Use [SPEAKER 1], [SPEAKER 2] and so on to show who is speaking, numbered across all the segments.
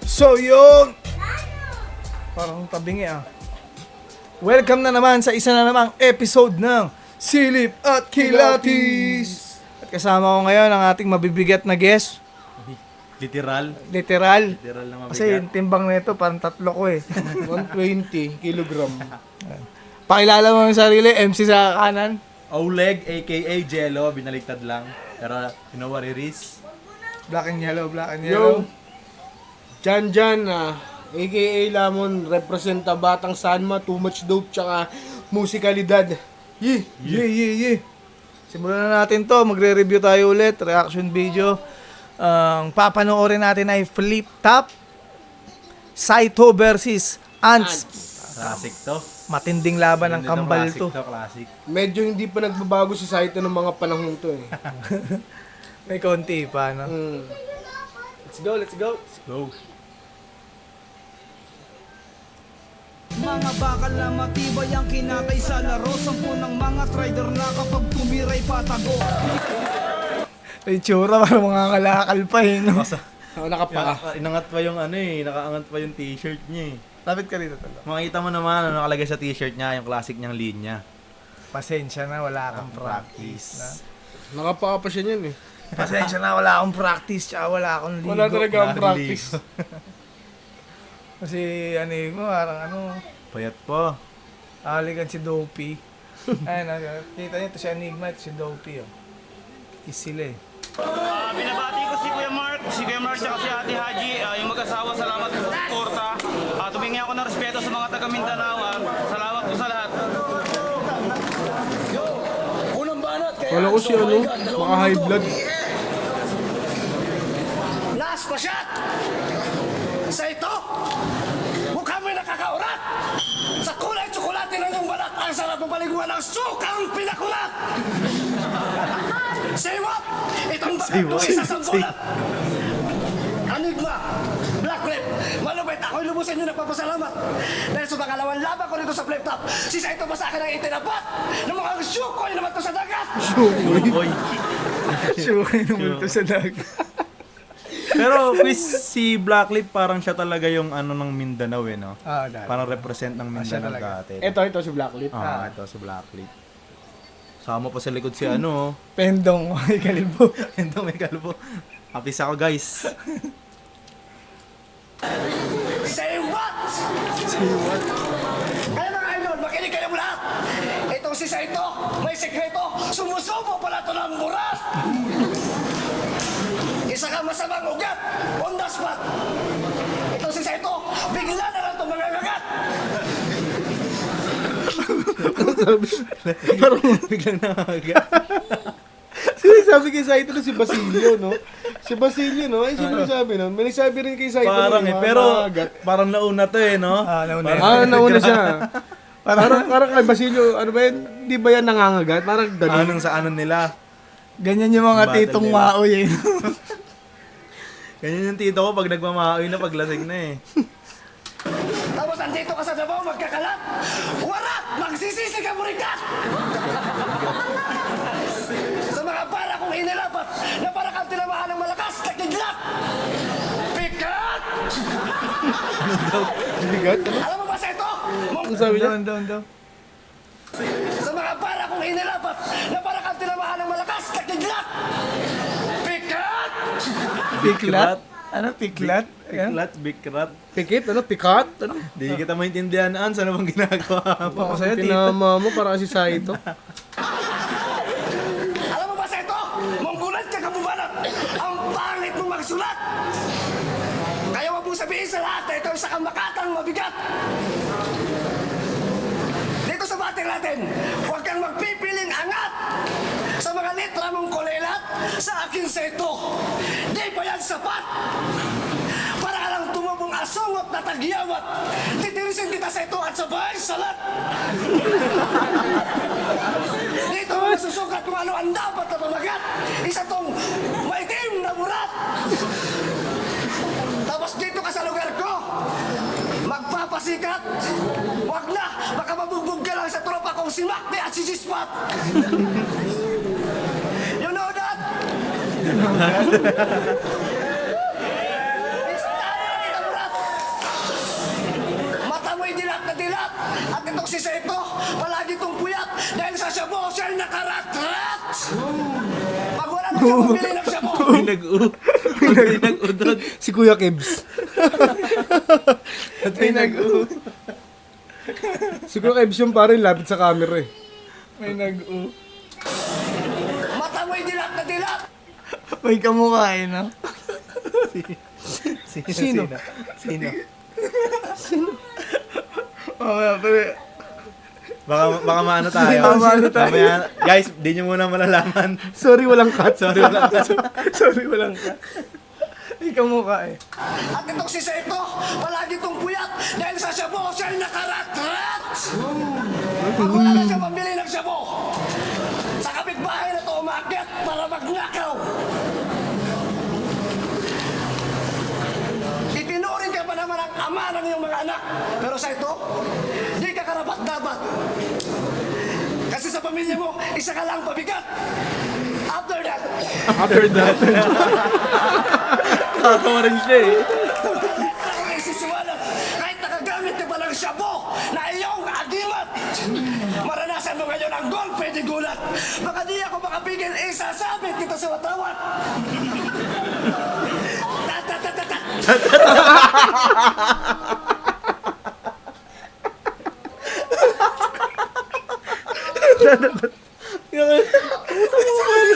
[SPEAKER 1] So yun, parang tabingi ah. Welcome na naman sa isa na namang episode ng Silip at Kilatis. At kasama ko ngayon ang ating mabibigat na guest.
[SPEAKER 2] Literal
[SPEAKER 1] Literal.
[SPEAKER 2] na mabigat.
[SPEAKER 1] Kasi yung timbang nito parang tatlo ko eh.
[SPEAKER 3] 120 kilogram.
[SPEAKER 1] Pakilala mo yung sarili, MC sa kanan.
[SPEAKER 2] Oleg aka Jello, binaliktad lang. Pero you know what it is?
[SPEAKER 1] Black and yellow, black and
[SPEAKER 3] Yo!
[SPEAKER 1] yellow.
[SPEAKER 3] Jan aka Lamon, representa Batang Sanma, Too Much Dope, tsaka musikalidad.
[SPEAKER 1] Yeah, yeah. Simulan na natin to, magre-review tayo ulit, reaction video. Ang papanoorin natin ay Flip Top, Saito versus Ants.
[SPEAKER 2] Classic to.
[SPEAKER 1] Matinding laban ng
[SPEAKER 2] Ganda
[SPEAKER 1] kambal
[SPEAKER 2] classic
[SPEAKER 1] to.
[SPEAKER 2] Classic.
[SPEAKER 3] Medyo hindi pa nagbabago si Saito ng mga panahon to eh.
[SPEAKER 1] May konti pa, no?
[SPEAKER 3] Let's go.
[SPEAKER 2] Let's go.
[SPEAKER 4] Mga bakal na matibay ang kinakay sa laro. Sampu ng mga trader na kapag tumiray patago.
[SPEAKER 1] May tsura, parang mga kalakal pa eh, no?
[SPEAKER 3] Nakapaa.
[SPEAKER 2] Inangat pa yung nakaangat pa yung t-shirt niya eh.
[SPEAKER 1] Lapit ka dito talo.
[SPEAKER 2] Makikita mo naman nakalagay sa t-shirt niya, yung classic niyang linya.
[SPEAKER 1] Pasensya na, wala kang practice. Na.
[SPEAKER 3] Nakapaa pa siya niyan eh.
[SPEAKER 1] Pasensya na, wala akong practice, tsaka wala akong ligo.
[SPEAKER 3] Wala talaga ang practice.
[SPEAKER 1] Kasi mo, parang
[SPEAKER 2] Payat po.
[SPEAKER 1] aligan si Dopey. Ayun, kita niyo, ito si Enigma, ito si Dopey, oh. Kiss sila eh.
[SPEAKER 5] Binabati ko si Kuya Mark at si Ate Haji, yung mag-asawa, salamat sa suporta. Tumingi ako ng respeto sa mga taga Mindanao. Salamat po sa lahat.
[SPEAKER 3] Wala ko si mga high blood.
[SPEAKER 6] Last pa shot! Sa ito, mukha mo'y nakakaurat! Sa kulay tsokolate ng iyong balat, ang sarap ng paliguan ng sukang pinakulat! Say what? Itong bagat mo isa sa bulat! Enigma, Black Rip, malupit, ako'y lubusin nyo nagpapasalamat. Dahil sa pangalawang laban ko dito sa flip top, si Saito pa sa akin ang itinapat ng mga syukoy naman to sa dagat!
[SPEAKER 2] Boy.
[SPEAKER 1] Sure, naman ito sa dagat.
[SPEAKER 2] Pero Chris, si Blacklip parang siya talaga yung ng Mindanao eh, no?
[SPEAKER 1] Dahil.
[SPEAKER 2] Parang represent ng
[SPEAKER 1] siya
[SPEAKER 2] Mindanao
[SPEAKER 1] talaga.
[SPEAKER 2] dati.
[SPEAKER 3] Ito si Blacklip.
[SPEAKER 2] Ito si Blacklip. Sama pa sa likod si
[SPEAKER 1] Pendong, may kalibo.
[SPEAKER 2] Ito may kalbo. Apis ako guys.
[SPEAKER 6] Say what? Kaya mga idol, makinig kayo lahat. Itong si Saito, may sekreto, sumusubo pala ito ng burat. Isa ka masamang ugat, on the spot. Itong si Saito, bigla na lang itong mangangagat.
[SPEAKER 2] Parang biglang nakaga.
[SPEAKER 3] Sinasabi kay Saito na si Basilio, no? Si Basilio, no? Ay, sino sabi nun? May nagsabi rin kay Saito.
[SPEAKER 2] Parang pero parang nauna to eh, no?
[SPEAKER 1] Nauna.
[SPEAKER 3] Nauna siya. Parang kay Basilio, ano ba yan? Di ba yan nangangagat? Parang ganun.
[SPEAKER 2] Anong sa nila.
[SPEAKER 1] Ganyan yung mga
[SPEAKER 2] Battle
[SPEAKER 1] titong
[SPEAKER 2] level.
[SPEAKER 1] maoy eh.
[SPEAKER 2] Ganyan yung tito ko pag nagmamaoy na paglasing na eh.
[SPEAKER 6] Tapos andito ka sa Davao, magkakalat. Warat! Magsisisi ka burikat! Sa mga para kong inilapat na para kang tinamaan ng malakas na kidlat. Pikat!
[SPEAKER 3] Bigat?
[SPEAKER 6] Alam mo ba sa ito?
[SPEAKER 3] Ang sabi niya?
[SPEAKER 1] Doon.
[SPEAKER 6] Sa mga para kong inilapat na para kang tinamaan ng malakas na kidlat. Pikat!
[SPEAKER 1] Piklat? Ano, piklat? Ayan.
[SPEAKER 2] Bikrat.
[SPEAKER 3] Pikit? Ano? Pikat? Ano?
[SPEAKER 2] Di kita maintindihan, Ans, ano bang ginagawa mo?
[SPEAKER 1] Ako sa'yo, tito.
[SPEAKER 3] Pinama mo para si Saito.
[SPEAKER 6] Alam mo ba sa ito? Manggulat ka kabubanat. Ang pangit mo magsulat. Kaya wag mong sabihin sa lahat na ito isa kang makatang mabigat. Dito sa bating natin, huwag kang magpipiling angat. Sa mga litra mong kulilat, sa akin sa ito. Di pa yan sapat. Para ka lang tumubong asungot na tagyawat. Titirisin kita sa ito at sabay salat. Dito mo nasusukat kung ano ang dapat na pamagat. Isa tong maitim na murat. Tapos dito ka sa lugar ko, magpapasikat. Wag na, baka mabugbog ka lang sa tropa kong si Macde at si Gispat. You know that? Isa tayo na kita murat. dilat. At itong si Seto, palagi itong puyat dahil sa shabu siya nakarat-rat. Pag wala na siya pabili ng shabu.
[SPEAKER 2] May nag-u doon.
[SPEAKER 3] Si Kuya Kebs.
[SPEAKER 1] May nag-u.
[SPEAKER 3] Si Kuya Kebs yung pare, lapit sa camera eh.
[SPEAKER 1] May nag-u.
[SPEAKER 6] Mata mo'y dilat na dilat.
[SPEAKER 1] May kamukha eh, no?
[SPEAKER 2] Sino?
[SPEAKER 1] Oh, pero...
[SPEAKER 2] Baka maano tayo.
[SPEAKER 1] Maano tayo.
[SPEAKER 2] Mamaya, guys, di nyo muna malalaman.
[SPEAKER 3] Sorry, walang cut.
[SPEAKER 2] Sorry lang.
[SPEAKER 3] Sorry, walang cut.
[SPEAKER 1] May kamukha eh.
[SPEAKER 6] At itong si Seto, palagi itong puyat dahil sa shabu siya nakarat-rat. Pag wala na siya pabili ng shabu. Sa kapitbahay na ito umakyat para magnakaw. Itinuring ka pa naman ang ama ng iyong mga anak. Pero sa ito, di ka karapat-dapat. Kasi sa pamilya mo, isa ka lang pabigat. After that,
[SPEAKER 2] Tatawa rin siya eh.
[SPEAKER 6] ang isisiwalat, kahit nakagamit ka pa ng shabu na iyong agimat. Maranasan mo ngayon ang golpe di gulat. Baka di ako makapigil, isasabit kita sa watawat. Tat-tat-tat-tat.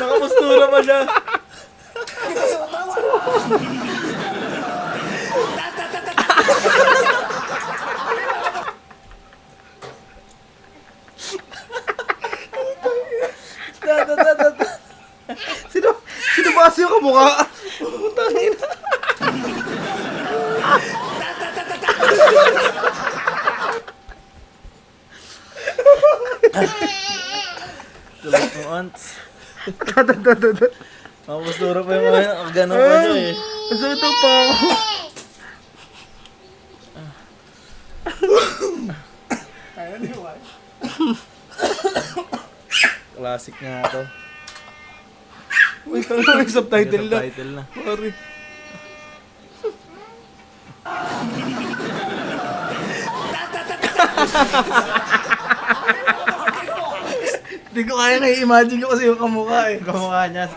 [SPEAKER 2] Nakapostura pa siya.
[SPEAKER 6] Kita sa watawat. Tat-tat-tat-tat.
[SPEAKER 3] Sino ba kasi yung kamukha? Putangin.
[SPEAKER 2] Tulad mo, Ants. Nakapostura pa yung mga gano'n pa siya eh.
[SPEAKER 3] Asa ito pa ako?
[SPEAKER 2] Classic nga to.
[SPEAKER 3] Uy, may subtitle na.
[SPEAKER 2] Title na.
[SPEAKER 3] Sorry.
[SPEAKER 1] Hindi ko kaya na-imagine ko kasi yung kamukha eh.
[SPEAKER 2] Kamukha niya.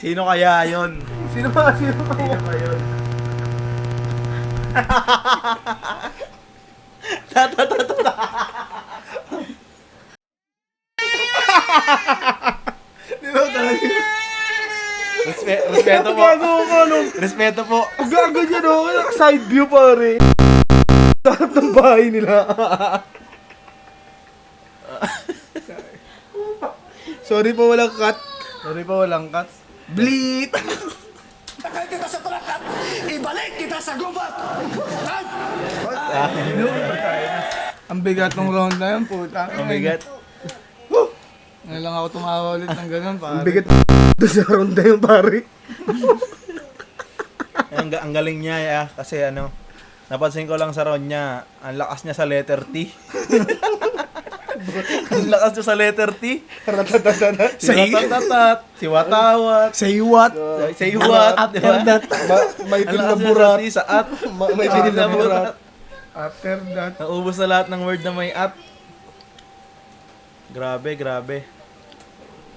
[SPEAKER 2] Sino kaya yun?
[SPEAKER 3] Sino ba kasi yung kamukha?
[SPEAKER 1] Di ba talaga?
[SPEAKER 2] Respeto po. Respeto po.
[SPEAKER 3] Ang gago niya no, side view pare. Sarap ng bahay nila. Sorry po walang cut.
[SPEAKER 1] Sorry pa, walang cut. Bleep!
[SPEAKER 6] Takay kita sa trakat, ibalik kita sa gubat. Tan!
[SPEAKER 1] Ang bigat ng round na yun, puta.
[SPEAKER 2] Ang bigat.
[SPEAKER 1] Ngayon lang ako tumawa ulit ng ganun, pare.
[SPEAKER 3] Ang bigat doon sa ronda yung pare.
[SPEAKER 2] Ang galing niya kasi ano, napansin ko lang sa round niya, ang lakas niya sa letter T. Ang lakas niya sa letter T. Si Ratatatat, si Watawat,
[SPEAKER 1] Say what?
[SPEAKER 2] si Iwat, di ba?
[SPEAKER 3] Maitim
[SPEAKER 2] Ang
[SPEAKER 3] na
[SPEAKER 2] lakas niya sa
[SPEAKER 3] burat.
[SPEAKER 2] T sa at.
[SPEAKER 3] May dilim na burat.
[SPEAKER 1] After that,
[SPEAKER 2] Naubos na lahat ng word na may at. Grabe.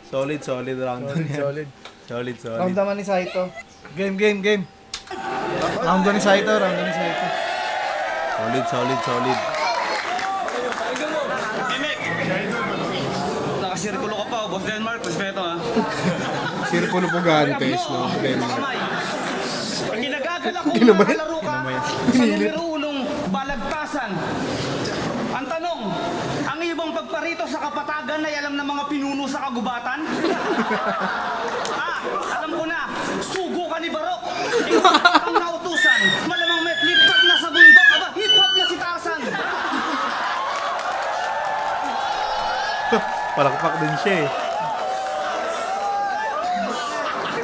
[SPEAKER 2] Solid round
[SPEAKER 1] solid,
[SPEAKER 2] yan.
[SPEAKER 1] solid.
[SPEAKER 2] Solid.
[SPEAKER 1] Round naman ni Saito. Game. Round ni Saito.
[SPEAKER 2] Solid.
[SPEAKER 5] Emek! Nakasirkulo ka pa, Boss Denmark. Respeto ha.
[SPEAKER 3] Sirkulo Pugantes, no?
[SPEAKER 5] Kamay. Ginagagala ko mga kalaro ka sa numero unong balagtasan. Ang tanong, ang ibang pagparito sa kapatagan ay alam ng mga pinuno sa kagubatan? Alam ko na, sugo ka ni Barok. Ikaw ang nautusan. Malamang may flip-top na sa bundok. Aba, hip-hop na si Tarzan.
[SPEAKER 2] Palakpak din siya eh.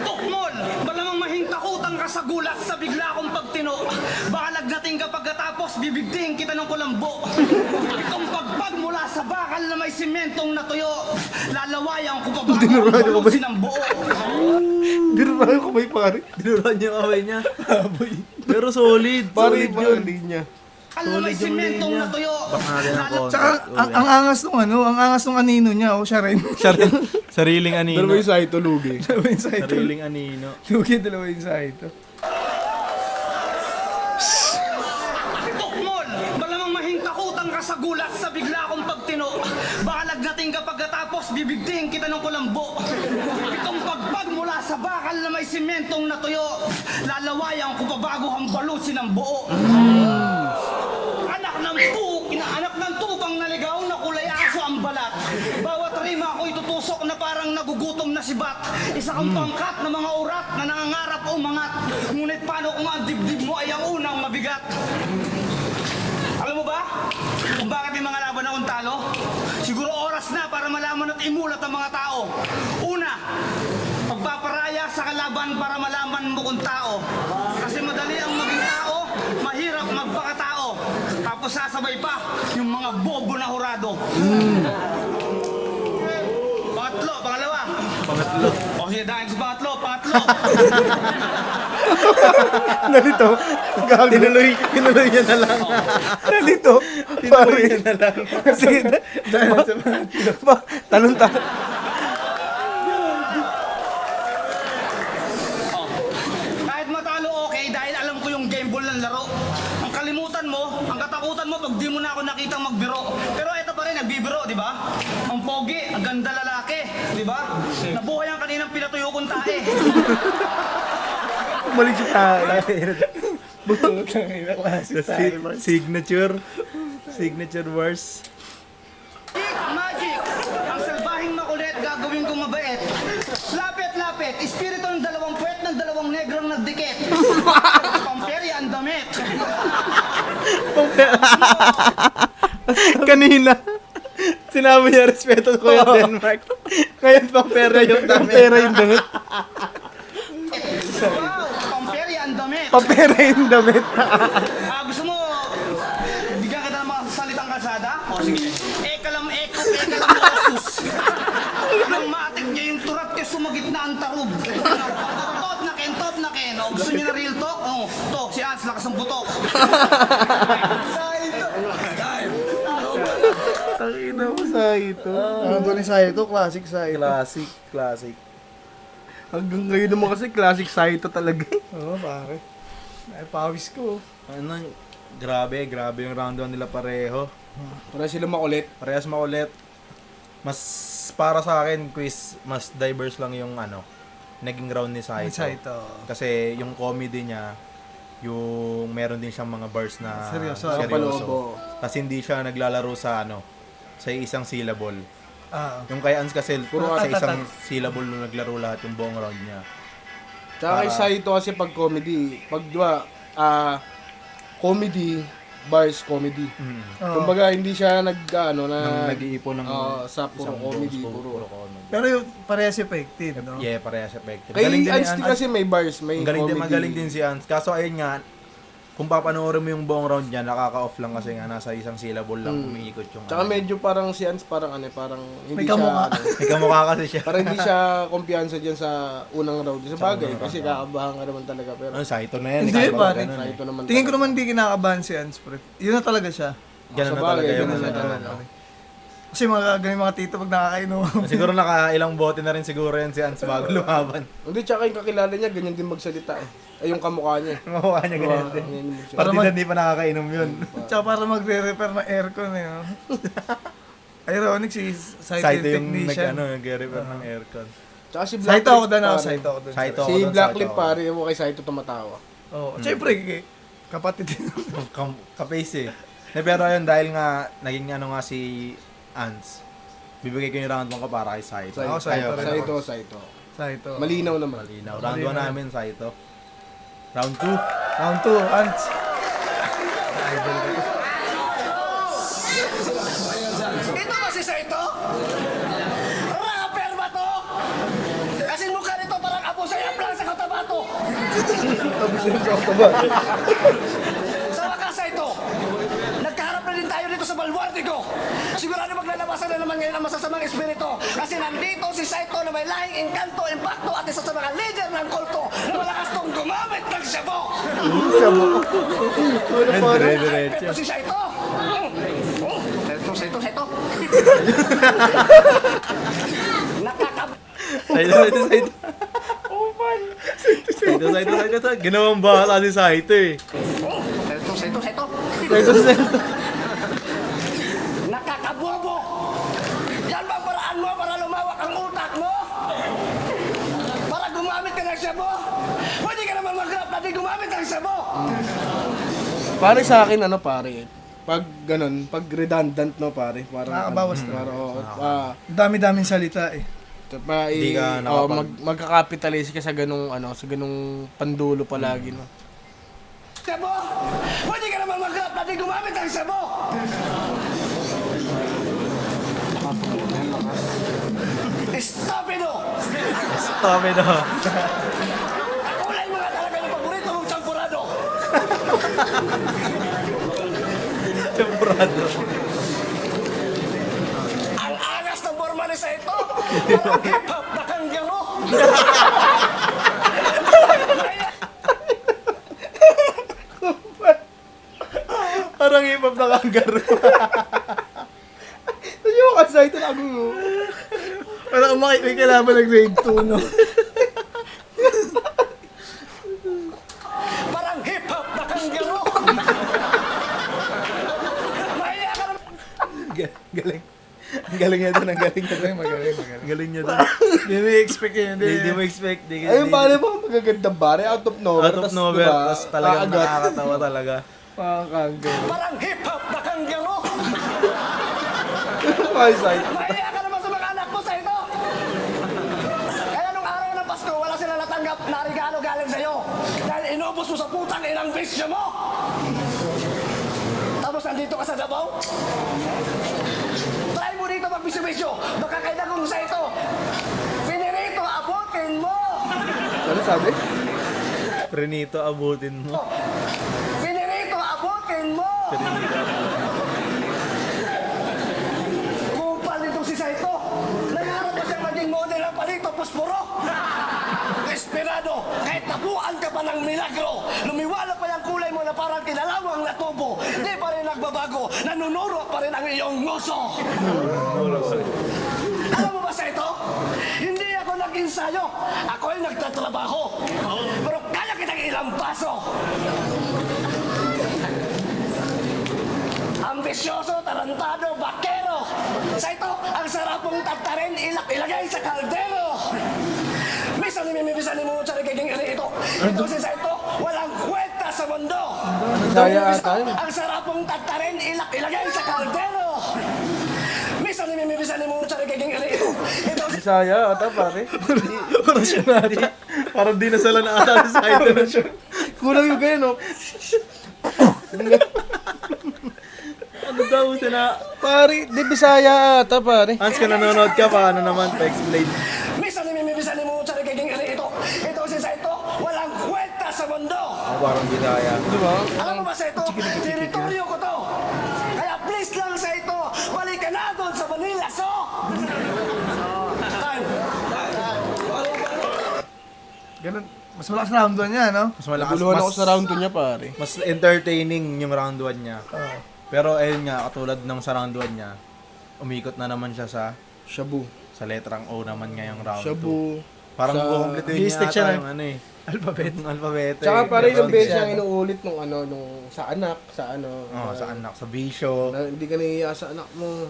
[SPEAKER 5] Tukmol, malamang mahintakutan ka sa gulat sa bigla kong pagtino. Baka lagnating ka pagkatapos, bibigting kita ng kulambo. Itong pagpag mula sa bakal na may simentong natuyo. Lalawayan ko pa bago ang balusin ng buo.
[SPEAKER 3] Dinurahan ko may pare.
[SPEAKER 2] Dinuran niya yung away niya. Pero solid.
[SPEAKER 3] Pare
[SPEAKER 2] Solid
[SPEAKER 3] yung
[SPEAKER 2] yun.
[SPEAKER 3] linya.
[SPEAKER 5] Alam may sementong natuyo.
[SPEAKER 2] Back natin ang konti.
[SPEAKER 1] Tsaka, ang angas nung ang angas nung anino niya, siya rin.
[SPEAKER 2] Sariling anino.
[SPEAKER 3] Dalawa yung Saito, lugi.
[SPEAKER 1] Dalawa yung Saito.
[SPEAKER 2] Sariling anino.
[SPEAKER 1] Lugi, dalawa yung Saito.
[SPEAKER 5] Tukmol, malamang mahintakutan ka sa gulat sa bigla kong pagtino. Baka lagnating ka pagkatapos, bibigting kita ng kulambo. Itong pagpag mula sa bakal na may sementong natuyo. Lalawayan ko pa bago hambalusin ang buo. Anak ng tupang naligaw na kulay aso ang balat. Bawat rima ako itutusok na parang nagugutom na si Bat. Isa kang pangkat na mga urat na nangangarap umangat. Ngunit paano kung ang dibdib mo ay ang unang mabigat? Alam mo ba kung bakit may mga laban akong talo? Siguro oras na para malaman at imulat ang mga tao. Una, pagpaparaya sa kalaban para malaman mo kung tao. Kasi madali ang maging tao, mahirap magpakatao. Tapos sasabay pa yung mga bobo na hurado. Pangatlo, pangalawa.
[SPEAKER 2] Pangatlo.
[SPEAKER 5] O sige, dahil sa pangatlo.
[SPEAKER 3] Nalito. Tinuloy niya na lang. Nalito. Tinuloy niya na lang. Sige, dahil sa mga tanong.
[SPEAKER 5] Kahit matalo okay dahil alam ko yung game ball ng laro. Ang kalimutan mo, ang katakutan mo pag di mo na ako nakitang magbiro. Pero ito pa rin, nagbibiro, di ba? Ang pogi, ang ganda lalaki, di ba? Nabuhay ang kaninang pinatuyo kong tae.
[SPEAKER 3] Balik siya.
[SPEAKER 2] Signature verse.
[SPEAKER 5] Magic! Ang salbahing makulit, gagawin kong mabait. Lapit, espiritu ng dalawang puwet ng dalawang negrong nagdikit. Pamperya ang damit.
[SPEAKER 2] Kanina, sinabi niya respeto ko yung Denmark. Ngayon pang pera yung damit.
[SPEAKER 3] Pera yung damit.
[SPEAKER 5] Wow, pamperya ang damit.
[SPEAKER 3] Papera yung damit.
[SPEAKER 5] Gusto mo, bigyan kita ng mga salitang kalsada? O sige. Ekalam osus. Nang maatik niya yung turat kaya sumagit na ang tarog. Tot na ken. O, gusto niyo na real talk? O, to, si Ans, lakas ng putok.
[SPEAKER 3] Tangina mo Saito.
[SPEAKER 1] Ano doon yung Saito? Classic Saito.
[SPEAKER 2] Classic.
[SPEAKER 3] Hanggang ngayon naman kasi classic Saito talaga.
[SPEAKER 1] Oo, pare. Ay, pawis ko.
[SPEAKER 2] Ano, grabe yung round 1 nila pareho.
[SPEAKER 3] Para sila makulit.
[SPEAKER 2] Parehas makulit. Mas para sa akin, quiz, mas diverse lang yung naging round ni Saito.
[SPEAKER 1] Saito.
[SPEAKER 2] Kasi yung comedy niya, yung meron din siyang mga bars na
[SPEAKER 1] Seryoso.
[SPEAKER 3] Palobo.
[SPEAKER 2] Kasi hindi siya naglalaro sa sa isang syllable.
[SPEAKER 1] Ah.
[SPEAKER 2] Yung kay Ans kasi
[SPEAKER 3] Puro
[SPEAKER 2] sa
[SPEAKER 1] atatat.
[SPEAKER 2] isang syllable na naglaro lahat yung buong round niya.
[SPEAKER 3] Tsaka kay Saito kasi pag comedy, pag comedy, bars comedy.
[SPEAKER 1] Oo.
[SPEAKER 3] Kumbaga hindi siya na
[SPEAKER 2] Nag-iipon ng
[SPEAKER 3] sa puro
[SPEAKER 2] isang
[SPEAKER 3] comedy,
[SPEAKER 2] box,
[SPEAKER 3] puro.
[SPEAKER 2] comedy.
[SPEAKER 1] Pero yung parehas effective, no?
[SPEAKER 2] Yeah, parehas effective.
[SPEAKER 3] Kay
[SPEAKER 2] Galing din ni
[SPEAKER 3] Ans kasi may bars, may comedy.
[SPEAKER 2] magaling din si Ans. Kaso ayun nga, kung papanoorin mo yung buong round niya, nakaka-off lang kasi nga nasa isang syllable lang umiikot yung
[SPEAKER 3] Tsaka medyo parang si Ans parang parang hindi
[SPEAKER 1] May kamukha.
[SPEAKER 3] siya
[SPEAKER 2] may kamukha kasi siya.
[SPEAKER 3] parang hindi siya kumpiyansa diyan sa unang round. Sa bagay
[SPEAKER 2] unang
[SPEAKER 3] kasi
[SPEAKER 2] round.
[SPEAKER 3] kakabahan ka naman talaga pero
[SPEAKER 2] Saito na yan.
[SPEAKER 1] Hindi,
[SPEAKER 2] Kakabahan
[SPEAKER 1] pare.
[SPEAKER 2] ganun eh.
[SPEAKER 3] Saito naman.
[SPEAKER 1] Tingin ko naman di kinakabahan si Ans, pre. Yun na talaga siya.
[SPEAKER 2] Ganun
[SPEAKER 3] Sa
[SPEAKER 2] na
[SPEAKER 3] bagay,
[SPEAKER 2] talaga yung
[SPEAKER 3] ganun na
[SPEAKER 2] ano.
[SPEAKER 3] talaga.
[SPEAKER 1] Kasi mga ganyan mga tito pag nakakainom.
[SPEAKER 2] Siguro nakailang bote na rin siguro yan si Ans bago lumaban.
[SPEAKER 3] Hindi, tsaka yung kakilala niya, ganyan din magsalita eh. Ay, yung kamukha niya.
[SPEAKER 2] Mukha niya ganyan din.
[SPEAKER 3] Ganyan din magsalita.
[SPEAKER 1] Para
[SPEAKER 2] Pati na hindi pa nakakainom yun.
[SPEAKER 1] Tsaka para magre-repair ng aircon eh. No? Ironic si Saito
[SPEAKER 2] Saito
[SPEAKER 1] yung
[SPEAKER 2] yung
[SPEAKER 1] technician.
[SPEAKER 2] nag-repair ng aircon.
[SPEAKER 3] Tsaka si
[SPEAKER 1] Saito ako doon ako,
[SPEAKER 3] pare.
[SPEAKER 1] Saito ako doon.
[SPEAKER 2] Saito
[SPEAKER 3] Si
[SPEAKER 2] ako doon,
[SPEAKER 3] Blacklip
[SPEAKER 2] Saito ako.
[SPEAKER 3] pare, mo kay Saito tumatawa.
[SPEAKER 1] Oo. Siyempre, kapatid din.
[SPEAKER 2] Kapace eh. Pero ayun, dahil nga, naging nga si Ans, bibigay ko yung round 1 ko para kay Saito.
[SPEAKER 1] Ako, Saito
[SPEAKER 2] Kayo,
[SPEAKER 1] rin.
[SPEAKER 3] Saito.
[SPEAKER 1] Saito.
[SPEAKER 3] Malinaw naman.
[SPEAKER 2] Malinaw. Round 1 namin, Saito. Round 2.
[SPEAKER 1] Round 2, Ants.
[SPEAKER 6] Ito ba si Saito? Rapper ba to? Kasi mukha nito parang apo sa yaplang sa Cotabato. Sa wakas, Saito, nagkaharap na din tayo dito sa Balwarde ko. Sigurado maglalabasan na naman ngayon ang masasamang espiritu. Kasi nandito si Saito na may lahing engkanto, impacto at isa sa mga leader ng kulto na malakas tong gumamit ng shabu.
[SPEAKER 2] Dire-diretso.
[SPEAKER 6] Ito si Saito. Saito. Nakakab...
[SPEAKER 2] Saito. Saito. Ginawang bata si Saito eh.
[SPEAKER 6] Saito. Nakakabobo. Yan ba ang paraan mo para lumawak ang utak mo? Para gumamit ka ng shabu? Pwede ka naman mag-rap na di gumamit ng shabu.
[SPEAKER 3] Pare sa akin, ano pare, pag ganun, pag redundant, no pare, parang
[SPEAKER 1] Nakakabawas na. Dami-daming salita eh.
[SPEAKER 2] Hindi ka nakapag-
[SPEAKER 3] magka-capitalize ka sa ganung sa ganung pandulo palagi, no.
[SPEAKER 6] Shabu? Pwede ka naman mag-rap na di gumamit ng shabu. Estupido!
[SPEAKER 2] Stop it oh.
[SPEAKER 6] Kulay mo nga talaga yung paborito mong champurado.
[SPEAKER 2] Temprado.
[SPEAKER 6] Ang angas ng forma ni Saito. Parang hip-hop na kanggaro.
[SPEAKER 2] Parang hip-hop na kangaroo.
[SPEAKER 3] Nandiyo ka sa ito na ako.
[SPEAKER 1] Parang may kalaban ng grade 2, no?
[SPEAKER 6] Parang hip-hop na kanggaro. Mahiya ka naman.
[SPEAKER 2] Galing. Ang galing niya doon,
[SPEAKER 1] Magaling.
[SPEAKER 2] Galing niya doon.
[SPEAKER 1] Hindi mo expect yun.
[SPEAKER 2] Hindi mo expect.
[SPEAKER 3] Ayun, pare ba magagandang bare? Out of nowhere.
[SPEAKER 2] Out of
[SPEAKER 3] tas,
[SPEAKER 2] nowhere,
[SPEAKER 3] diba,
[SPEAKER 2] tapos talagang
[SPEAKER 3] kaagat.
[SPEAKER 2] nakakatawa talaga.
[SPEAKER 3] Pakakagay.
[SPEAKER 6] Parang hip-hop na kanggaro.
[SPEAKER 3] Ay, say.
[SPEAKER 6] Mahiya ka naman sa mga anak mo, Saito. Kaya nung araw ng Pasko, wala sila natanggap na regalo galing sa'yo. Dahil inubos mo sa putang inang bisyo mo. Tapos nandito ka sa Davao. Try mo dito magbisyo-bisyo. Baka kay Dagong Saito. Pinirito, abutin mo.
[SPEAKER 3] Ano sabi?
[SPEAKER 2] Prenito, abutin mo.
[SPEAKER 6] Pinirito, abutin mo. Kupal nito si Saito. Nag-aaral pa siyang maging model ng palito, pusporo. Desperado, kahit tabuan ka pa ng milagro. Lumiwala pa yung kulay mo na parang kinalawang na tubo. Di pa rin nagbabago, nanunuro pa rin ang iyong nguso. Alam mo ba, Saito? Hindi ako nag-insayo. Ako ay nagtatrabaho. Pero kaya kitang ilampaso. Ambisyoso, tarantado, bakero. Saito, ang sarap mong tatarin, ilagay sa kaldero. Misa ni mo sa nagiging ito. Ito si Saito, walang kwenta sa mundo.
[SPEAKER 3] Daya ata yun.
[SPEAKER 6] Ang sarap mong tatarin, ilagay sa kaldero. Misa ni mo sa nagiging ito. Ito si
[SPEAKER 3] Bisaya ata pare.
[SPEAKER 2] Parang siya nata. Parang di nasala na ata si Saito.
[SPEAKER 3] Kulang yung ganyan, no?
[SPEAKER 2] Ano daw sila?
[SPEAKER 3] Pare, di Bisaya ata pare.
[SPEAKER 2] Hans, kung nanonood ka, paano naman pa-explain?
[SPEAKER 6] Misa ni mo sa nagiging ito. Ito si Saito, walang kwenta sa mundo.
[SPEAKER 2] Ako parang Bisaya.
[SPEAKER 3] Di ba?
[SPEAKER 6] Alam mo ba, Saito? Teritoryo ko to. Kaya please lang, Saito, balik ka na doon sa Manila, so! Time.
[SPEAKER 1] Ganun. Mas malakas round 1 niya, no?
[SPEAKER 2] Mas malakas,
[SPEAKER 3] Naguluhan ako sa round 2 niya pare.
[SPEAKER 2] mas entertaining yung round 1 niya. Pero ayun nga, katulad ng sa round 1 niya, umikot na naman siya sa
[SPEAKER 3] Shabu.
[SPEAKER 2] letrang O naman ngayong round 2.
[SPEAKER 3] Shabu.
[SPEAKER 2] Parang
[SPEAKER 3] Sa-
[SPEAKER 2] kukumpletuhin niya
[SPEAKER 1] Gistic siya
[SPEAKER 2] ata
[SPEAKER 1] ng
[SPEAKER 2] yung ano eh.
[SPEAKER 1] Alphabet.
[SPEAKER 2] Yung alphabet.
[SPEAKER 3] Tsaka pare yung
[SPEAKER 2] Round
[SPEAKER 3] beses
[SPEAKER 2] siya.
[SPEAKER 3] siyang inuulit nung sa anak,
[SPEAKER 2] Sa anak, sa bisyo.
[SPEAKER 3] na hindi ka naiiya sa anak mo.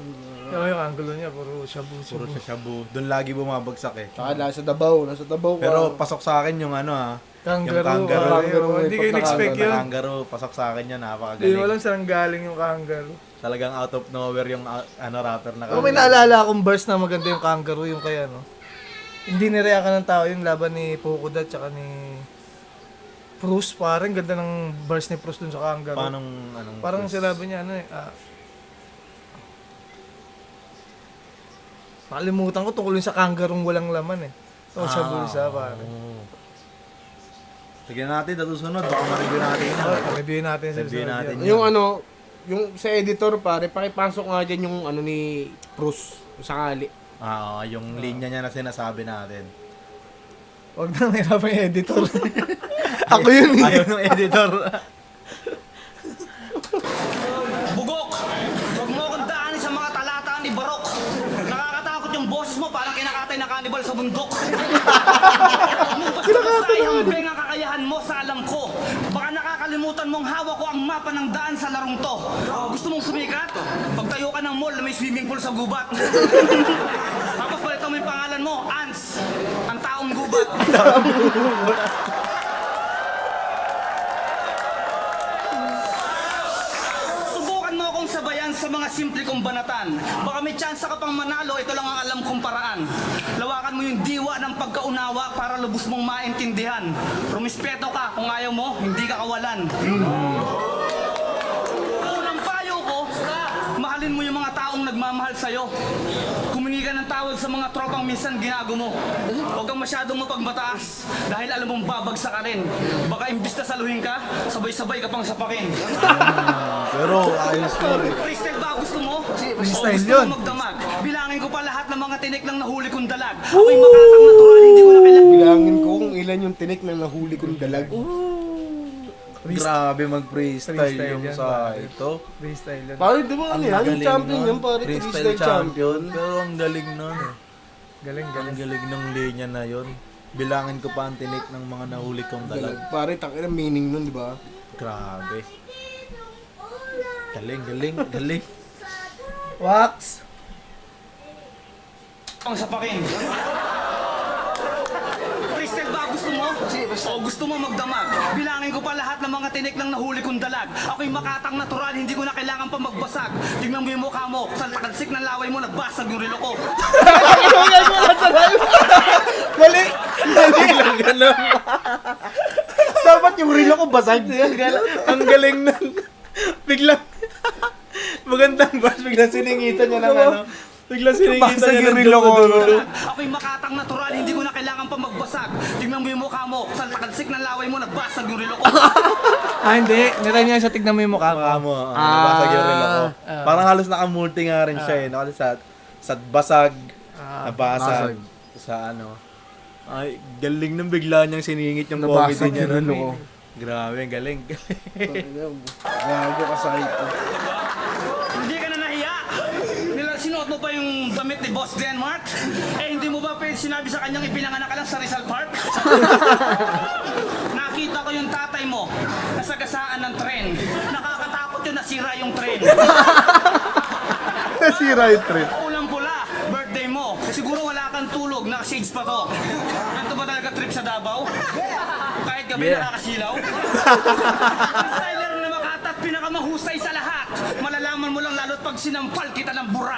[SPEAKER 1] Yung angulo niya, puro shabu.
[SPEAKER 2] Puro sa shabu. Doon lagi bumabagsak eh.
[SPEAKER 3] Tsaka nasa Davao ka.
[SPEAKER 2] Pero pasok sa akin yung ano
[SPEAKER 1] Kangaroo.
[SPEAKER 2] Yung kangaroo.
[SPEAKER 3] Kangaroo,
[SPEAKER 1] Hindi ko in-expect
[SPEAKER 3] pagkakagano.
[SPEAKER 1] yun.
[SPEAKER 2] Kangaroo, pasok sa akin yan,
[SPEAKER 1] Hindi
[SPEAKER 2] napakagaling.
[SPEAKER 1] mo alam saan galing yung kangaroo.
[SPEAKER 2] Talagang out of nowhere yung rapper na
[SPEAKER 1] Pero may naalala akong verse na maganda yung kangaroo, yung kaya, no? Hindi nireakan ng tao yung laban ni Pokuda tsaka ni Bruce. Parang ganda ng verse ni Bruce dun sa kangaroo.
[SPEAKER 2] Anong
[SPEAKER 1] Parang sinabi niya, nakalimutan ko tungkol yun sa kangarong walang laman eh. O sa bulsa, parang.
[SPEAKER 2] Sige natin, susunod. Baka ma-review natin yun.
[SPEAKER 1] Review natin sa
[SPEAKER 2] Review
[SPEAKER 1] susunod
[SPEAKER 2] natin
[SPEAKER 1] yan.
[SPEAKER 2] yun.
[SPEAKER 3] Yung yung sa editor pare, pakipasok nga dyan yung ano ni Bruce, sakali.
[SPEAKER 2] Yung linya niya na sinasabi natin.
[SPEAKER 1] Huwag na mahirapan yung editor. Ako yun.
[SPEAKER 2] Ayaw ng editor.
[SPEAKER 5] Bugok! Huwag mo akong daanin sa mga talata ni Barok. Nakakatakot yung boses mo parang kinakatay na kanibal sa bundok. Huwag mo basta-basta ihambeng ang kakayahan mo sa alam ko. Baka nakakalimutan mong hawak ko ang mapa ng daan sa larong to. Gusto mong sumikat? Pagtayo ka ng mall na may swimming pool sa gubat. Tapos palito mo yung pangalan mo, Ants, ang taong gubat. Subukan mo akong sabayan sa mga simple kong banatan. Baka may tsansa ka pang manalo, ito lang ang alam kong paraan. Lawakan mo yung diwa ng pagkaunawa para lubos mong maintindihan. Rumispeto ka, kung ayaw mo, hindi ka kawalan. Unang payo ko, mahalin mo yung mga taong nagmamahal sa'yo. Humingi ka ng tawad sa mga tropang minsan ginago mo. Huwag kang masyadong mapagmataas dahil alam mong babagsak ka rin. Baka imbis na saluhin ka, sabay-sabay ka pang sapakin.
[SPEAKER 2] Pero ayos yun.
[SPEAKER 5] Freestyle ba gusto mo?
[SPEAKER 1] Freestyle
[SPEAKER 5] Gusto
[SPEAKER 1] yun.
[SPEAKER 5] mo magdamag? Bilangin ko pa lahat ng mga tinik ng nahuli kong dalag. Ako'y makatang natural, hindi ko na kailangan.
[SPEAKER 3] Bilangin ko kung ilan yung tinik na nahuli kong dalag.
[SPEAKER 2] Grabe mag-freestyle
[SPEAKER 1] Freestyle
[SPEAKER 2] yung
[SPEAKER 1] yan,
[SPEAKER 2] sa
[SPEAKER 1] pare.
[SPEAKER 2] ito.
[SPEAKER 1] Freestyle yan.
[SPEAKER 3] Pare, di ba ano yan? Yung
[SPEAKER 2] galing
[SPEAKER 3] champion
[SPEAKER 2] nun.
[SPEAKER 3] yan, pare. Freestyle champion.
[SPEAKER 2] Pero ang galing nun.
[SPEAKER 1] Galing,
[SPEAKER 2] Ang
[SPEAKER 1] galing.
[SPEAKER 2] galing ng linya na yon. Bilangin ko pa ang tinik ng mga nahuli kong dalag.
[SPEAKER 3] Dalag. Pare, tangin ang meaning nun, di ba?
[SPEAKER 2] Grabe. Galing, galing, galing.
[SPEAKER 1] Wax!
[SPEAKER 5] Pang sapakin. Freestyle ba gusto mo? O gusto mo magdamag? Bilangin ko pa lahat ng mga tinik ng nahuli kong dalag. Ako'y makatang natural, hindi ko na kailangan pa magbasag. Tingnan mo yung mukha mo, sa takalsik ng laway mo, nagbasag yung relo ko.
[SPEAKER 1] Mali!
[SPEAKER 2] Biglang ganun.
[SPEAKER 3] Dapat yung relo ko basag.
[SPEAKER 2] Ang galing nun. Biglang, magandang boss, biglang siningitan niya ng ano. Biglang siningitan
[SPEAKER 3] Basag
[SPEAKER 2] niya
[SPEAKER 3] yung
[SPEAKER 2] ng
[SPEAKER 3] relo ko.
[SPEAKER 2] dulo.
[SPEAKER 5] Ako'y makatang natural, hindi ko na kailangan pa magbasag. Tingnan mo yung mukha mo, sa takalsik ng laway mo, nagbasag yung relo ko.
[SPEAKER 1] Hindi. Niray niya sa tignan mo yung mukha
[SPEAKER 2] Mukha
[SPEAKER 1] mo.
[SPEAKER 2] mo, nabasag yung relo ko. Parang halos nakamulti nga rin siya eh. No? Kasi sa basag, nabasag. Sa ano. Ay, galing nung bigla niyang siningit yung comedy
[SPEAKER 3] Nabasag
[SPEAKER 2] niya
[SPEAKER 3] yung
[SPEAKER 2] nun
[SPEAKER 3] relo
[SPEAKER 2] eh.
[SPEAKER 3] ko.
[SPEAKER 2] Grabe, galing.
[SPEAKER 3] Gago ka sa ito.
[SPEAKER 5] Hindi ka na nahiya? Sinuot mo pa yung damit ni Boss Denmark? Hindi mo ba sinabi sa kanyang ipinanganak ka lang sa Rizal Park? Nakita ko yung tatay mo, nasagasaan ng tren. Nakakatakot yun, nasira yung tren.
[SPEAKER 3] Nasira yung trip.
[SPEAKER 5] Ulang pula, birthday mo. Siguro wala kang tulog, naka-shades pa to. Ganito ba talaga trip sa Davao? Kahit gabi nakakasilaw? Ang styler na makatat, pinakamahusay sa lahat. Malalaman mo lang lalo't pag sinampal kita ng bura.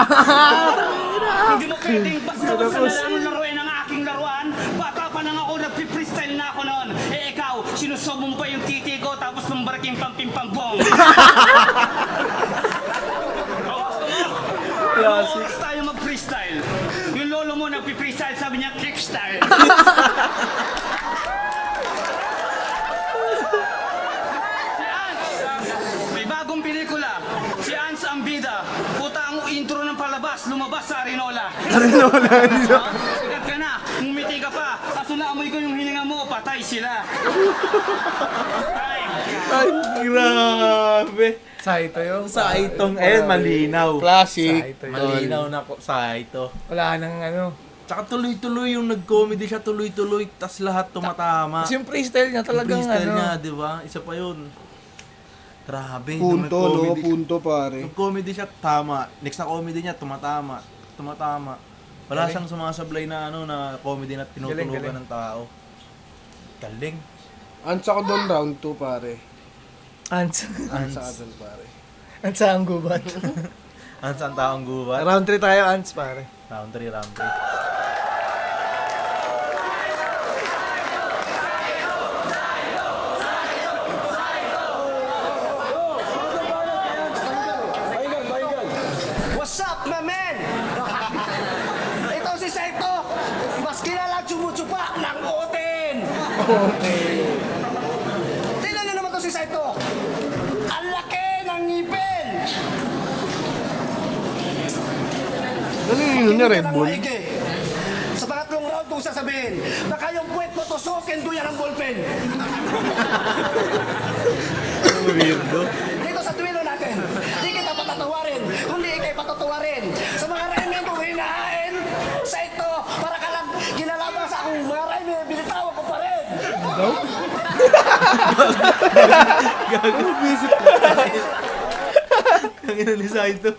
[SPEAKER 5] Hindi mo pwedeng basta-basta na lang laruin ang aking laruan. Bata pa nang ako, nagpi-freestyle na ako noon. Ikaw, sinusob mo pa yung titi ko tapos pambaraking pang-ping-pang-pong. Oras tayo mag-freestyle. Yung lolo mo nagpi-freestyle, sabi niya kickstyle. Si Ants, may bagong pelikula. Si Ants ang bida. Puta ang intro ng palabas, lumabas sa Arinola. Sikat ka na, ngumiti ka pa. Kaso naamoy ko yung hininga mo, patay sila. Ay,
[SPEAKER 2] Ay, grabe.
[SPEAKER 1] Sa ito yung...
[SPEAKER 2] Sa itong, malinaw.
[SPEAKER 3] Classic.
[SPEAKER 1] Sa ito yun.
[SPEAKER 2] Malinaw na ko sa ito.
[SPEAKER 1] Wala nang ano.
[SPEAKER 2] Tsaka tuloy-tuloy yung nag-comedy siya, tuloy-tuloy, tas lahat tumatama.
[SPEAKER 1] Kasi yung freestyle niya talagang
[SPEAKER 2] Freestyle
[SPEAKER 1] ano.
[SPEAKER 2] niya, di ba? Isa pa yun. Grabe.
[SPEAKER 3] Punto, no?
[SPEAKER 2] nag-comedy siya-
[SPEAKER 3] Punto, pare.
[SPEAKER 2] Nag-comedy siya, tama. Next na comedy niya, tumatama. Tumatama. Wala siyang sumasablay na ano na comedy na tinutulugan
[SPEAKER 1] Galing.
[SPEAKER 2] ng tao. Galing.
[SPEAKER 3] Ants ako doon round 2, pare.
[SPEAKER 1] Ants.
[SPEAKER 3] Ants ako doon, pare.
[SPEAKER 1] Ants ang gubat.
[SPEAKER 2] Ang saan taong gubat?
[SPEAKER 1] Round 3 tayo, Ants, pare.
[SPEAKER 2] Round 3, round 3.
[SPEAKER 6] What's up, my man? Ito si Saito. Mas kilala tsumutsupa ng Oten. Tingnan niyo naman to si Saito. Ang laki ng ngipin.
[SPEAKER 3] Ano yun niya, Red Bull?
[SPEAKER 6] Maigi. Sa pangatlong round kung sasabihin, baka yung puwet mo tusukin ko yan ang ballpen.
[SPEAKER 2] Weirdo.
[SPEAKER 6] Dito sa duelo natin, di kita patatawarin, kundi ikay patatawarin. Sa mga raymen kong hinahain, sa ito, para ka lang ginalabang sa akong mga raymen, binitawan ko pa rin.
[SPEAKER 2] Ang ina ni Saito.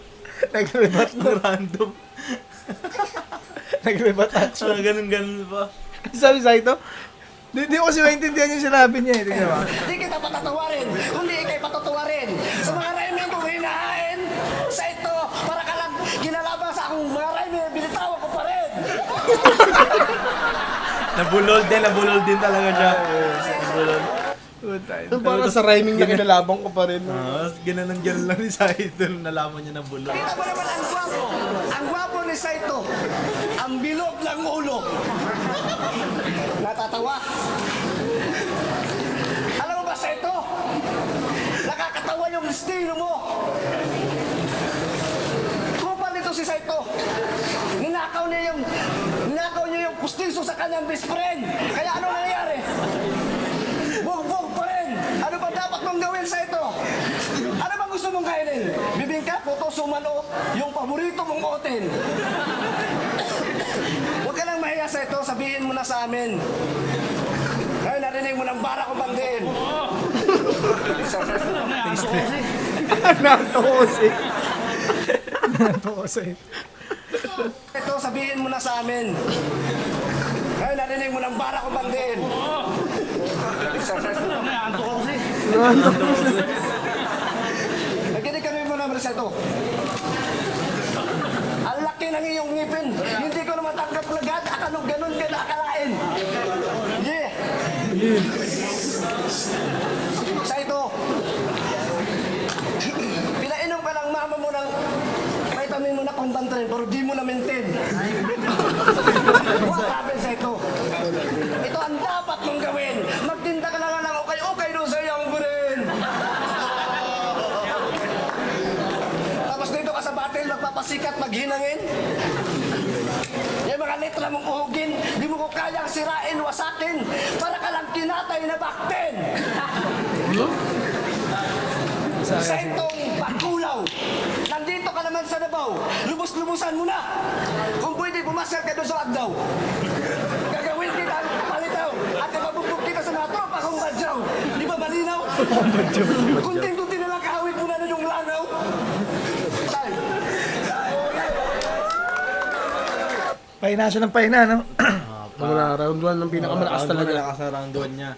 [SPEAKER 3] Nag-rebat
[SPEAKER 2] Ang random.
[SPEAKER 3] Nag-rebat action.
[SPEAKER 2] Ganun pa.
[SPEAKER 1] Sabi sa ito, di ko kasi maintindihan yung sinabi niya. Tingnan mo.
[SPEAKER 6] Di kita patatawarin, kundi ikay patatawarin. Sa mga raymen kong hinahain, sa ito, para ka lang ginalabang sa akong mga raymen, binitawan ko pa rin.
[SPEAKER 2] Nabulol din talaga siya. Nabulol.
[SPEAKER 3] Parang sa rhyming na kinalabang ko pa rin.
[SPEAKER 2] Ganun lang ni Saito nung nalaman niya na bulol.
[SPEAKER 6] Kita mo naman ang gwapo. Ang gwapo ni Saito. Ang bilog ng ulo. Natatawa. Alam mo ba, Saito? Nakakatawa yung estilo mo. Kupal nito si Saito. Ninakaw niya yung pustiso sa kanyang best friend. Kaya ano nangyayari? Bugbog pa rin. Ano ba dapat mong gawin sa ito? Ano ba gusto mong kainin? Bibingka, puto, sumanot, yung paborito mong otin. Huwag ka lang mahiya sa ito, sabihin mo na sa amin. Ngayon, narinig mo ng bara ko banggiin. Ito, sabihin mo na sa amin. Ngayon, narinig mo ng bara ko banggiin. Nakinig kami mo naman sa ito. Ang laki ng iyong ngipin. Hindi ko na matanggap lagad. Akanong ganun ka na akalain. Yeah. Sa ito. Pinainom ka ng mama mo ng vitamin mo na pambantrin pero di mo na maintain. What happened sa ito? Ito ang dapat mong gawin. Magtinda ka na lang ng okay doon sa iyong gurin. Tapos dito ka sa battle, magpapasikat, maghinangin. Yung mga letra mong uhugin, di mo ko kayang sirain, wasakin, para ka lang kinatay na baktin. Sa itong pagkulaw, nandito ka naman sa Davao, lubos-lubusan mo na. Kung pwede, pumasal ka doon sa Agdaw. Gagawin kita ang palitaw at ipabugbog kita sa mga tropa kong badyaw. Di ba malinaw? Kunting-kunti na lang kahawit mo na nun yung lanaw. Time.
[SPEAKER 1] Pahina siya ng pahina, no?
[SPEAKER 3] Mga round 1 ng pinakamalakas talaga.
[SPEAKER 2] Malakas na round 1 niya.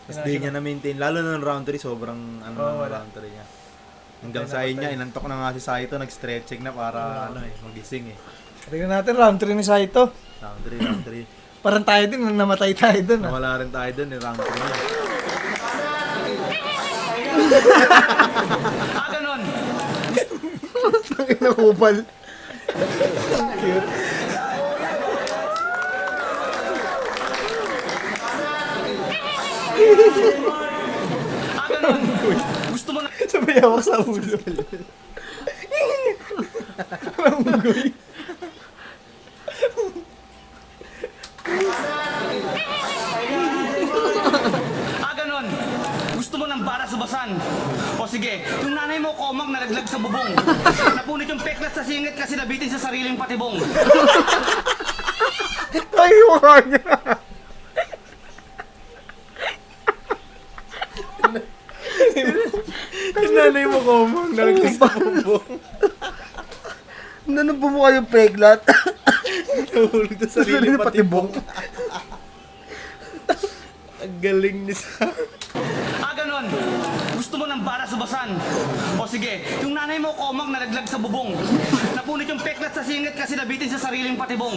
[SPEAKER 2] Tapos di niya na-maintain. Lalo na ng round 3, sobrang round 3 niya. Hanggang sa niya, inantok na nga si Saito, nag-stretching na para magising eh.
[SPEAKER 1] Tingnan natin, round 3 ni Saito.
[SPEAKER 2] Round 3.
[SPEAKER 1] Parang tayo din, namatay tayo dun. Ah.
[SPEAKER 2] Nawala rin tayo dun, round 3 niya.
[SPEAKER 5] Ganon.
[SPEAKER 3] Tangin na kupal.
[SPEAKER 5] Ganon. Gusto mo na...
[SPEAKER 1] Sabay hawak sa ulo. Unggoy.
[SPEAKER 5] Ganon. Gusto mo ng bara sa basan. O sige, yung nanay mo komang nalaglag sa bubong. Napunit yung peklat sa singit kasi nabitin sa sariling patibong.
[SPEAKER 3] Ay, mukha niya.
[SPEAKER 2] Yung nanay mo komang, nalaglag sa bubong.
[SPEAKER 3] Nanong bumuka yung peglat.
[SPEAKER 2] Nahulog sa sarili patibong.
[SPEAKER 3] patibong.
[SPEAKER 2] Ang galing ni Sa.
[SPEAKER 5] Ganon. Gusto mo ng bara sa basan. O sige, yung nanay mo komang nalaglag sa bubong. Napunit yung peklat sa singit kasi nabitin sa sariling patibong.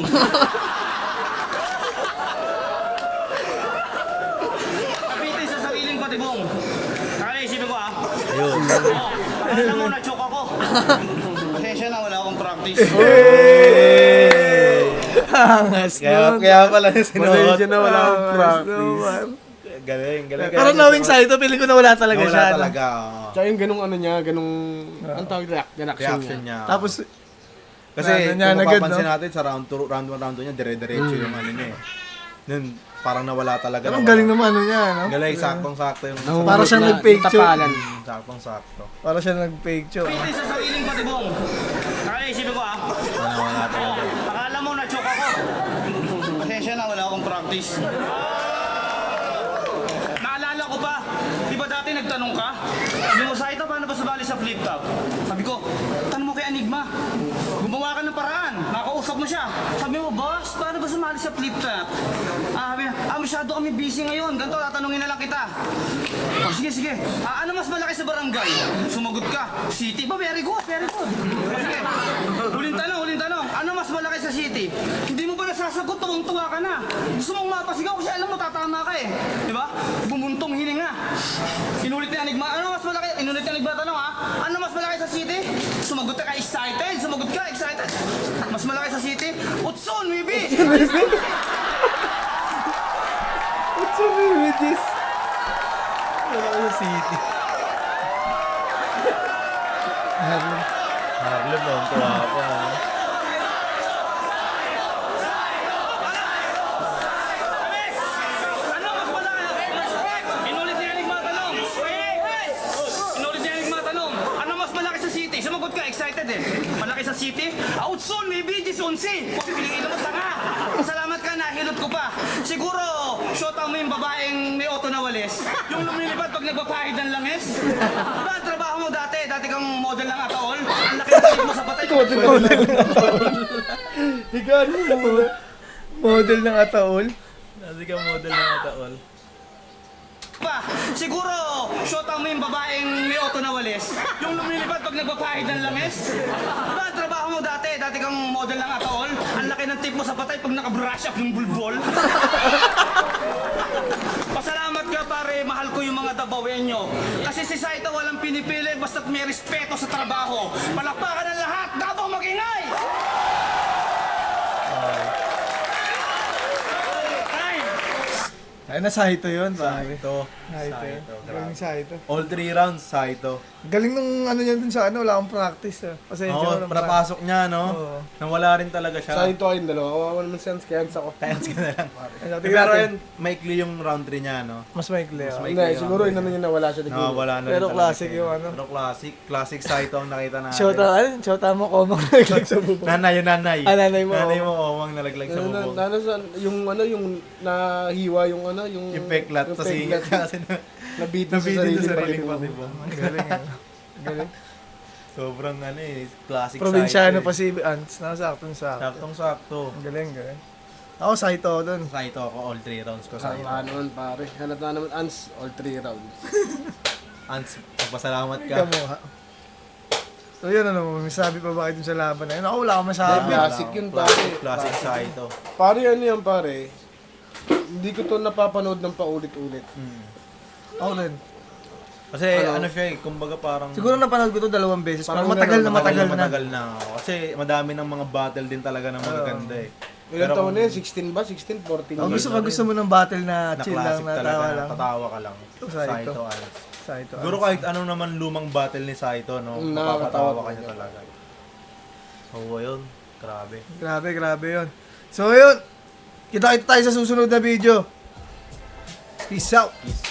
[SPEAKER 5] Nabitin sa sariling patibong. Kaya isipin ko
[SPEAKER 2] Ayun.
[SPEAKER 5] Alam mo, na-choke ako. Pasensya na, wala akong practice.
[SPEAKER 1] Angas
[SPEAKER 2] Kaya pala sinuot.
[SPEAKER 3] Pasensya na, wala akong practice.
[SPEAKER 2] Galing.
[SPEAKER 1] Pero knowing Saito, feeling ko na wala talaga
[SPEAKER 2] Wala
[SPEAKER 1] siya. no?
[SPEAKER 2] talaga.
[SPEAKER 3] Tsaka yung ganung ano niya, ganung, ang tawag reaction
[SPEAKER 2] Reaction
[SPEAKER 3] niya.
[SPEAKER 2] niya.
[SPEAKER 1] Tapos,
[SPEAKER 2] Kasi
[SPEAKER 1] Ano niya,
[SPEAKER 2] kung
[SPEAKER 1] agad,
[SPEAKER 2] mapapansin
[SPEAKER 1] no?
[SPEAKER 2] natin sa round 2, round 1, round 2 niya, dire-diretso yung ano niya eh. Nun, parang nawala talaga.
[SPEAKER 1] Pero ang galing naman ano niya, no?
[SPEAKER 2] Galing, saktong-sakto yung...
[SPEAKER 1] Para siyang nag-fake show.
[SPEAKER 2] Saktong-sakto.
[SPEAKER 1] Para siyang nag-fake show.
[SPEAKER 5] Piti sa sariling patibong. Kaya isipin ko
[SPEAKER 2] Nawala talaga.
[SPEAKER 5] akala mo na-choke ako. Pasensya na, wala akong practice. Naalala ko pa, di ba dati nagtanong ka? Sabi mo, Saito, paano ba sumali sa flip top? Sabi ko, tanong mo kay Enigma. Gumawa ka ng paraan, nakausap mo siya. Sabi mo, boss, paano ba sumali sa flip top? Sabi niya, masyado kami busy ngayon. Ganito, tatanungin na lang kita. Oh, sige. Ano mas malaki sa barangay? Sumagot ka, city. Ba, very good, very good. Sige, huling tanong. Ano mas malaki sa city? Hindi mo ba nasasagot, tuwang-tuwa ka na. Gusto mong mapasigaw kasi alam mo, tatama ka eh. Di ba? Bumuntong hininga. Inulit ni Enigma, ano mas malaki? Inulit ni Enigma tanong ha? Ano mas malaki sa city? Sumagot ka excited. Mas malaki sa city? Utson, maybe.
[SPEAKER 1] What's up with this?
[SPEAKER 2] Wala sa city. Harlem, ang tuwa pa.
[SPEAKER 5] Ano mas malaki? Inulit ni Enigma tanong. Inulit ni Enigma tanong. Ano mas malaki sa city? Sumagot ka, excited eh. Malaki sa city? Outsoon, maybe, Jisonsi. Huwag pinigil mo tanga. Salamat ka, nahilot ko pa. Siguro, shota mo yung babaeng may auto na walis. Yung lumilipad pag nagpapahid ng langis. Diba, ang trabaho mo dati? Dati kang model ng ataol. Ang laki ng mo sa patay.
[SPEAKER 1] Model ng ataol.
[SPEAKER 2] Nasi ka model ng ataol.
[SPEAKER 5] Pa, siguro, shota mo yung babaeng may auto na walis. Yung lumilipad pag nagpapahid ng langis. Diba, ang trabaho mo dati? Dati kang model ng ataol. Ang laki ng tip mo sa patay pag naka-brush up yung bulbol. Pasalamat ka pare, mahal ko yung mga Dabawenyo. Kasi si Saito walang pinipili basta't may respeto sa trabaho. Palakpakan ng lahat, Davao mag-ingay! Time!
[SPEAKER 1] Ay, na Saito yun, pare.
[SPEAKER 2] Saito.
[SPEAKER 1] Saito. Galing Saito.
[SPEAKER 2] All 3 rounds, Saito.
[SPEAKER 1] Galing nung ano niya dun sa ano, wala akong practice. Pasensya
[SPEAKER 2] Oo,
[SPEAKER 1] na.
[SPEAKER 2] napasok niya, no?
[SPEAKER 1] Oo.
[SPEAKER 2] Nawala rin talaga siya.
[SPEAKER 3] Sa ito kayong dalawa, kawawa naman sense kaya ako.
[SPEAKER 2] Tens ka na lang.
[SPEAKER 1] Ano, tingnan
[SPEAKER 2] Pero
[SPEAKER 1] natin.
[SPEAKER 2] yun, maikli yung round 3 niya, no?
[SPEAKER 1] Mas maikli. oh.
[SPEAKER 2] maikli.
[SPEAKER 3] Hindi, siguro yun niya nawala siya.
[SPEAKER 2] Nawala na rin
[SPEAKER 1] Pero
[SPEAKER 2] talaga
[SPEAKER 1] classic
[SPEAKER 2] siya.
[SPEAKER 1] yung ano.
[SPEAKER 2] Pero classic Saito ang nakita natin.
[SPEAKER 1] Shota mo, komang naglag sa bubong.
[SPEAKER 2] Nanay, yung nanay.
[SPEAKER 1] Nanay mo,
[SPEAKER 2] Nanay
[SPEAKER 1] oo.
[SPEAKER 2] mo, omang nalaglag sa bubong.
[SPEAKER 3] Yung nahiwa yung
[SPEAKER 2] Yung peklat sa singit kasi
[SPEAKER 3] nabitin sa
[SPEAKER 2] nabitin
[SPEAKER 3] sarili
[SPEAKER 2] sa sariling
[SPEAKER 3] mo.
[SPEAKER 2] patibong.
[SPEAKER 1] Galing eh. Galing.
[SPEAKER 2] Sobrang ano eh, classic
[SPEAKER 1] Probinsyano
[SPEAKER 2] Saito
[SPEAKER 1] pa si Ants. Nasaktong
[SPEAKER 2] eh.
[SPEAKER 1] sakto.
[SPEAKER 2] Saktong-sakto.
[SPEAKER 1] Galing. Ako, Saito ako dun.
[SPEAKER 2] Saito ako, all 3 rounds ko Saito.
[SPEAKER 3] Halata naman pare. Halata naman ans all 3 rounds.
[SPEAKER 2] Ans, magpasalamat ka.
[SPEAKER 1] Kamuha. So yun, ano, may sabi pa ba kayo dun sa laban na yun? Ako, wala akong masabi.
[SPEAKER 3] Classic yun, pare.
[SPEAKER 2] Classic Saito.
[SPEAKER 3] Pare ano yan pare. Hindi ko to napapanood ng paulit-ulit.
[SPEAKER 1] Ako din.
[SPEAKER 2] Kasi ano siya eh, kumbaga parang...
[SPEAKER 1] Siguro napanood ko to 2 beses. Parang
[SPEAKER 3] Parang
[SPEAKER 1] matagal na.
[SPEAKER 2] Matagal na. Kasi madami ng mga battle din talaga na magaganda eh.
[SPEAKER 3] Ilan taon na yun? 16 ba? 16, 14?
[SPEAKER 1] Ang gusto mo ng battle na
[SPEAKER 2] Na
[SPEAKER 1] chill lang,
[SPEAKER 2] classic
[SPEAKER 1] na
[SPEAKER 2] talaga,
[SPEAKER 1] tawa
[SPEAKER 2] na
[SPEAKER 1] lang.
[SPEAKER 2] tatawa ka lang.
[SPEAKER 1] Saito.
[SPEAKER 2] Saito Ans.
[SPEAKER 1] Saito.
[SPEAKER 2] Siguro kahit anong naman lumang battle ni Saito, no?
[SPEAKER 3] Nakakatawa
[SPEAKER 2] Makakatawa ka
[SPEAKER 3] talaga.
[SPEAKER 2] niya talaga. Oo, yun. Grabe.
[SPEAKER 1] Grabe yun. So yun, kita tayo sa susunod na video. Peace out.
[SPEAKER 2] Peace.